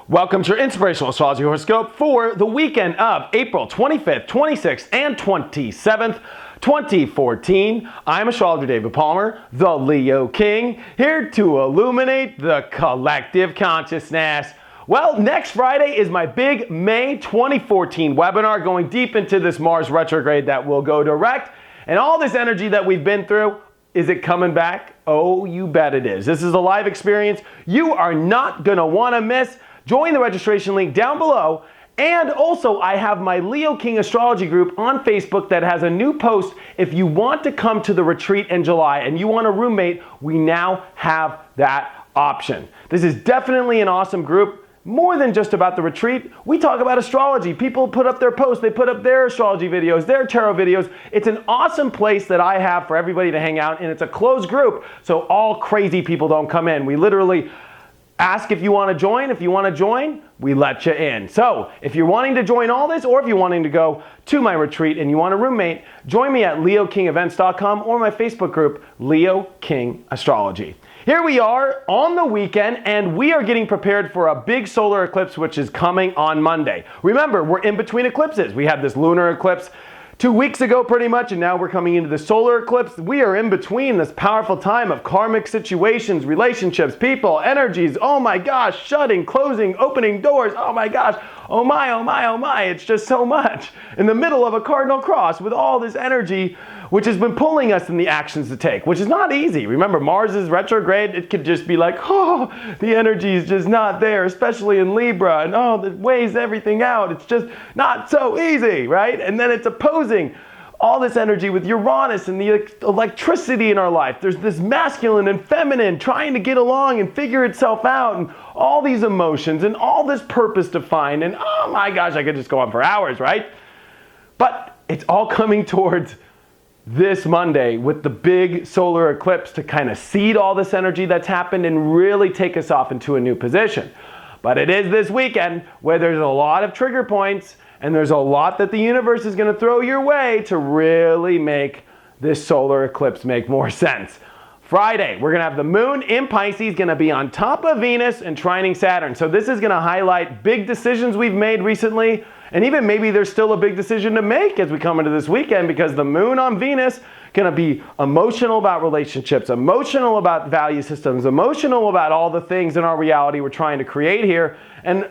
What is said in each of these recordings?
Welcome to your Inspirational Astrology Horoscope for the weekend of April 25th, 26th, and 27th, 2014. I'm astrologer David Palmer, the Leo King, here to illuminate the collective consciousness. Well, next Friday is my big May 2014 webinar going deep into this Mars retrograde that will go direct. And all this energy that we've been through, is it coming back? Oh, you bet it is. This is a live experience you are not going to want to miss. Join the registration link down below. And also, I have my Leo King Astrology group on Facebook that has a new post. If you want to come to the retreat in July and you want a roommate, we now have that option. This is definitely an awesome group. More than just about the retreat, we talk about astrology. People put up their posts, they put up their astrology videos, their tarot videos. It's an awesome place that I have for everybody to hang out, and it's a closed group, so all crazy people don't come in. We literally ask if you want to join. If you want to join, we let you in. So if you're wanting to join all this, or if you're wanting to go to my retreat and you want a roommate, join me at leokingevents.com or my Facebook group, Leo King Astrology. Here we are on the weekend, and we are getting prepared for a big solar eclipse, which is coming on Monday. Remember, we're in between eclipses. We had this lunar eclipse 2 weeks ago pretty much, and now we're coming into the solar eclipse. We are in between this powerful time of karmic situations, relationships, people, energies. Oh my gosh, shutting, closing, opening doors. Oh my gosh, oh my, oh my, oh my. It's just so much. In the middle of a cardinal cross with all this energy, which has been pulling us in the actions to take, which is not easy. Remember, Mars is retrograde. It could just be like, oh, the energy is just not there, especially in Libra, and oh, it weighs everything out. It's just not so easy, right? And then it's opposing all this energy with Uranus and the electricity in our life. There's this masculine and feminine trying to get along and figure itself out, and all these emotions and all this purpose to find. And oh my gosh, I could just go on for hours, right? But it's all coming towards this Monday with the big solar eclipse to kind of seed all this energy that's happened and really take us off into a new position. But it is this weekend where there's a lot of trigger points, and there's a lot that the universe is going to throw your way to really make this solar eclipse make more sense. Friday, we're going to have the moon in Pisces, going to be on top of Venus and trining Saturn. So this is going to highlight big decisions we've made recently, and even maybe there's still a big decision to make as we come into this weekend, because the moon on Venus going to be emotional about relationships, emotional about value systems, emotional about all the things in our reality we're trying to create here, and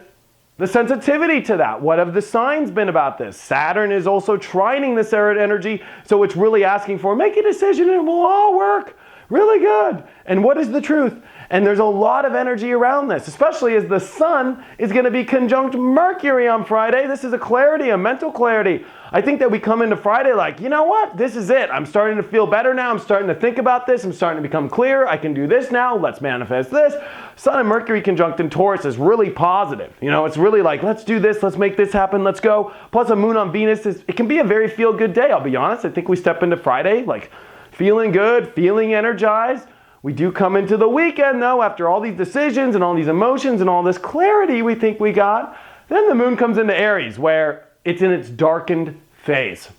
the sensitivity to that. What have the signs been about this? Saturn is also trining this energy, so it's really asking for, make a decision and we'll all work really good. And what is the truth? And there's a lot of energy around this, especially as the sun is going to be conjunct Mercury on Friday. This is a clarity, a mental clarity. I think that we come into Friday like, you know what? This is it. I'm starting to feel better now. I'm starting to think about this. I'm starting to become clear. I can do this now. Let's manifest this. Sun and Mercury conjunct in Taurus is really positive. You know, it's really like, let's do this. Let's make this happen. Let's go. Plus a moon on Venus, it can be a very feel-good day. I'll be honest. I think we step into Friday like feeling good, feeling energized. We do come into the weekend, though, after all these decisions and all these emotions and all this clarity we think we got. Then the moon comes into Aries, where it's in its darkened phase.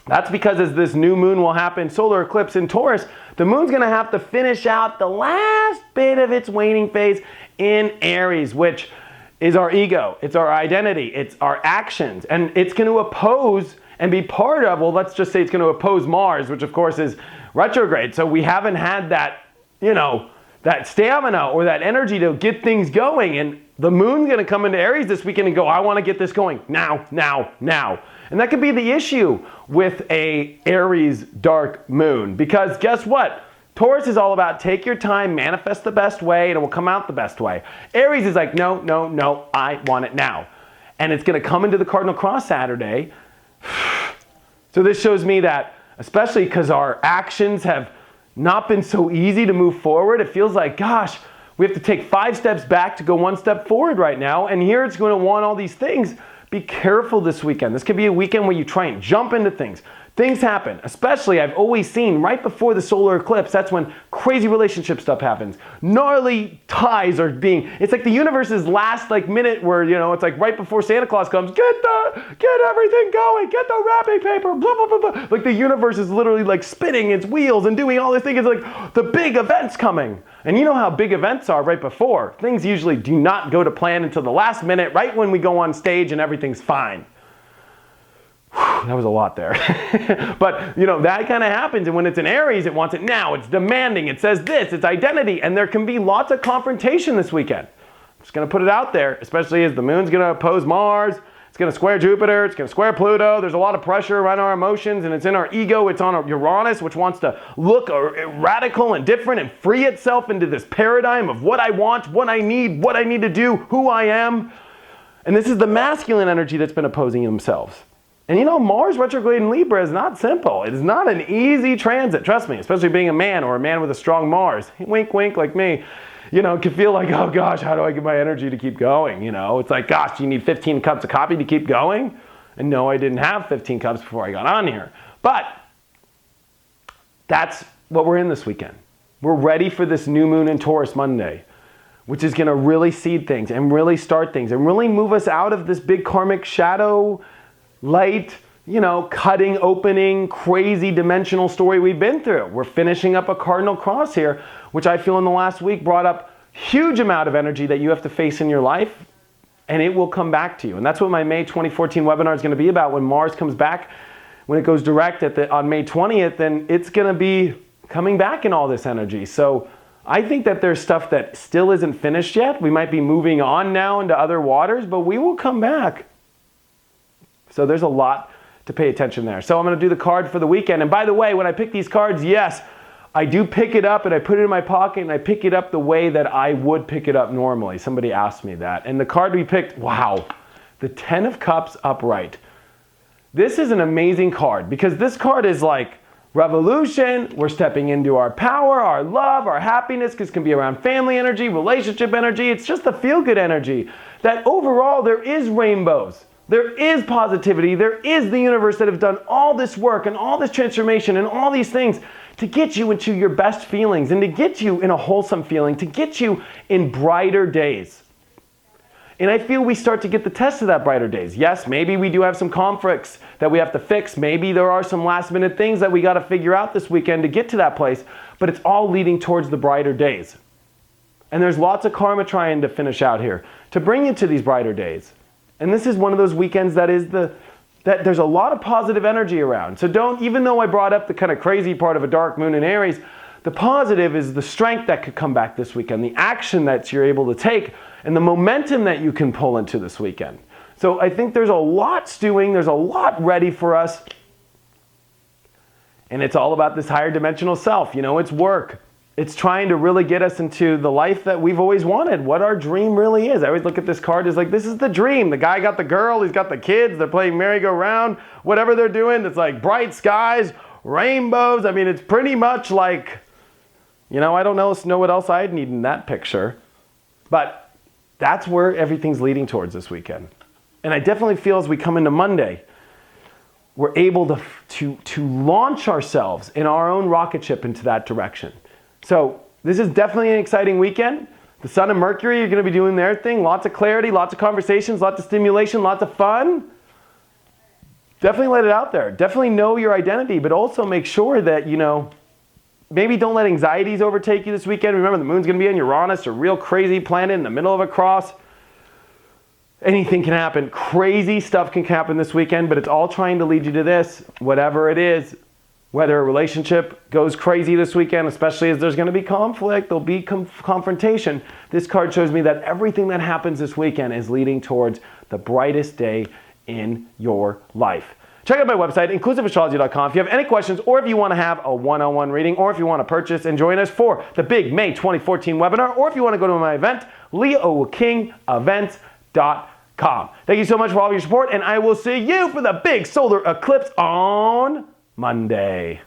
That's because as this new moon will happen, solar eclipse in Taurus, the moon's going to have to finish out the last bit of its waning phase in Aries, which is our ego, it's our identity, it's our actions, and it's going to oppose and be part of, well, let's just say it's going to oppose Mars, which of course is retrograde. So we haven't had that, you know, that stamina or that energy to get things going. And the moon's going to come into Aries this weekend and go, I want to get this going now, now, now. And that could be the issue with a Aries dark moon, because guess what? Taurus is all about take your time, manifest the best way, and it will come out the best way. Aries is like, no, no, no, I want it now. And it's going to come into the cardinal cross Saturday. So this shows me that, especially because our actions have not been so easy to move forward, it feels like, gosh, we have to take 5 steps back to go 1 step forward right now. And here it's going to want all these things. Be careful this weekend. This could be a weekend where you try and jump into things, Things happen, especially I've always seen right before the solar eclipse, that's when crazy relationship stuff happens. Gnarly ties are it's like the universe's last minute where, it's like right before Santa Claus comes, get everything going, get the wrapping paper, blah, blah, blah, blah. Like the universe is literally spinning its wheels and doing all this thing. It's like the big event's coming. And you know how big events are right before. Things usually do not go to plan until the last minute, right when we go on stage and everything's fine. That was a lot there. But, that kind of happens. And when it's in Aries, it wants it now. It's demanding. It says this. It's identity. And there can be lots of confrontation this weekend. I'm just going to put it out there, especially as the moon's going to oppose Mars. It's going to square Jupiter. It's going to square Pluto. There's a lot of pressure around our emotions, and it's in our ego. It's on Uranus, which wants to look radical and different and free itself into this paradigm of what I want, what I need to do, who I am. And this is the masculine energy that's been opposing themselves. And Mars retrograde in Libra is not simple. It is not an easy transit, trust me, especially being a man or a man with a strong Mars. Wink, wink, like me. Can feel like, oh gosh, how do I get my energy to keep going? It's like, gosh, you need 15 cups of coffee to keep going? And no, I didn't have 15 cups before I got on here. But that's what we're in this weekend. We're ready for this new moon in Taurus Monday, which is going to really seed things and really start things and really move us out of this big karmic shadow light, cutting, opening, crazy dimensional story we've been through. We're finishing up a cardinal cross here, which I feel in the last week brought up huge amount of energy that you have to face in your life, and it will come back to you. And that's what my May 2014 webinar is going to be about. When Mars comes back, when it goes direct on May 20th, then it's going to be coming back in all this energy. So I think that there's stuff that still isn't finished yet. We might be moving on now into other waters, but we will come back. So there's a lot to pay attention there. So I'm going to do the card for the weekend. And by the way, when I pick these cards, yes, I do pick it up and I put it in my pocket and I pick it up the way that I would pick it up normally. Somebody asked me that. And the card we picked, wow, the 10 of Cups upright. This is an amazing card because this card is like revolution. We're stepping into our power, our love, our happiness, because it can be around family energy, relationship energy. It's just the feel-good energy that overall there is rainbows. There is positivity. There is the universe that have done all this work and all this transformation and all these things to get you into your best feelings and to get you in a wholesome feeling, to get you in brighter days. And I feel we start to get the test of that brighter days. Yes, maybe we do have some conflicts that we have to fix. Maybe there are some last minute things that we got to figure out this weekend to get to that place, but it's all leading towards the brighter days. And there's lots of karma trying to finish out here to bring you to these brighter days. And this is one of those weekends that there's a lot of positive energy around. So even though I brought up the kind of crazy part of a dark moon in Aries, the positive is the strength that could come back this weekend, the action that you're able to take, and the momentum that you can pull into this weekend. So I think there's a lot stewing, there's a lot ready for us. And it's all about this higher dimensional self. It's work. It's trying to really get us into the life that we've always wanted, what our dream really is. I always look at this card as like, this is the dream. The guy got the girl, he's got the kids, they're playing merry-go-round, whatever they're doing. It's like bright skies, rainbows. I mean, it's pretty much like, I don't know what else I'd need in that picture. But that's where everything's leading towards this weekend. And I definitely feel as we come into Monday, we're able to launch ourselves in our own rocket ship into that direction. So this is definitely an exciting weekend. The Sun and Mercury are going to be doing their thing. Lots of clarity, lots of conversations, lots of stimulation, lots of fun. Definitely let it out there. Definitely know your identity, but also make sure that, maybe don't let anxieties overtake you this weekend. Remember, the moon's going to be in Uranus, a real crazy planet in the middle of a cross. Anything can happen. Crazy stuff can happen this weekend, but it's all trying to lead you to this, whatever it is. Whether a relationship goes crazy this weekend, especially as there's going to be conflict, there'll be confrontation. This card shows me that everything that happens this weekend is leading towards the brightest day in your life. Check out my website, inclusiveastrology.com. If you have any questions or if you want to have a one-on-one reading or if you want to purchase and join us for the big May 2014 webinar or if you want to go to my event, leokingevents.com. Thank you so much for all of your support and I will see you for the big solar eclipse on Monday.